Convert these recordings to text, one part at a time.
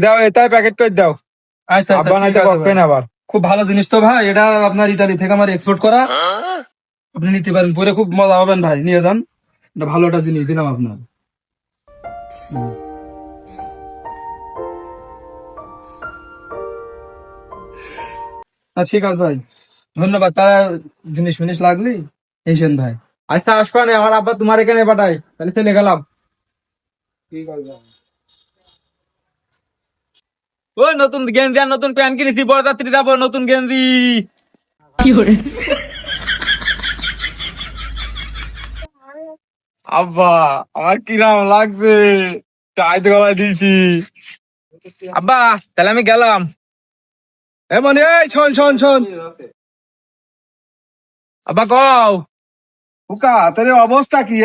দাও এটাই প্যাকেট করে দাও। আচ্ছা আচ্ছা, ঠিক আছে ভাই। আবার খুব ভালো জিনিস তো ভাই, এটা আপনার ইতালি থেকে আমার এক্সপোর্ট করা। আপনি নিতে পারেন, পরে খুব মজা পাবেন ভাই, নিয়ে যান। এটা ভালো একটা জিনিস দিলাম আপনার। ঠিক আছে ভাই, ধন্যবাদ। তারা জিনিস ফিনিস লাগলি এসেন ভাই। আচ্ছা আসবা না, আমার আব্বা তোমার এখানে পাঠাই, তাহলে চলে গেলাম। ঠিক আছে। ওই নতুন গেঞ্জি আর নতুন প্যান্ট কিনেছি, বরযাত্রী যাবো, নতুন গেঞ্জি। আব্বা আমার কিরাম লাগছে, টাইট গলায় দিয়েছি। আব্বা তাহলে আমি গেলাম। মানে এই শোন শোন শোন, আব্বা কও। উকা তোর অবস্থা কি?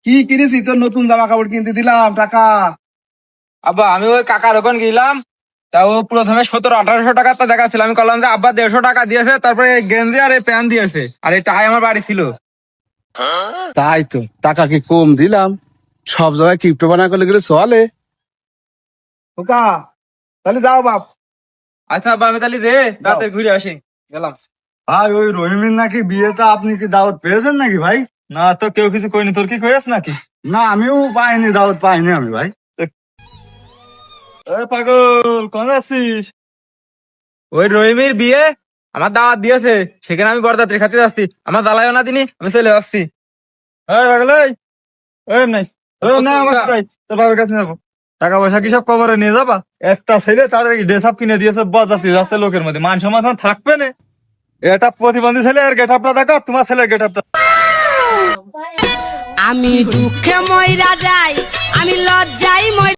কি কিনেছি? তোর নতুন জামা কাপড় কিনতে দিলাম টাকা। আব্বা আমি ওই কাকার ওখানে গেলাম, তা ও প্রথমে 1700-1800 টাকা তো দেখাচ্ছিল। আমি বললাম যে আব্বা 150 টাকা দিয়েছে, তারপরে এই গেঞ্জি আর এই প্যান্ট দিয়েছে, আর এই টাই আমার বাড়ি ছিল। তাই তো, টাকা কি কম দিলাম? সব জায়গায় ক্রিপ্টো বানা করলে গেলে চলে। উকা তাহলে যাও বাপ। আচ্ছা আব্বা আমি তাহলে তাড়াতাড়ি ঘুরে আসি, গেলাম। ভাই ওই রহিমের নাকি বিয়েটা আপনি কি দাওয়াত পেয়েছেন নাকি ভাই? না তো কেউ কিছু কইনি, তোর কি কইস নাকি? না আমিও পাইনি, দাওয়াত পাইনি আমি ভাই। পাগল কোন আছিস? ওই রহিমের বিয়ে আমার দাওয়াত দিয়েছে, সেখানে আমি বরযাত্রী খাতে যাচ্ছি। আমার জ্বালায়ও না তিনি, আমি চলে যাচ্ছি। পাগল নাই, না আমার ভাই, তোর বাবার কাছে যাবো। টাকা পয়সা কি সব কবরে নিয়ে যাবা? একটা ছেলে তার ড্রেস আপ কিনে দিয়েছে, বরযাত্রী যাচ্ছে লোকের মধ্যে, মান সম্মান থাকবে না। এটা প্রতিবন্ধী ছেলে, আর গেট আপটা দেখো, তোমার ছেলের গেট আপটা। আমি দুঃখে মইরা যাই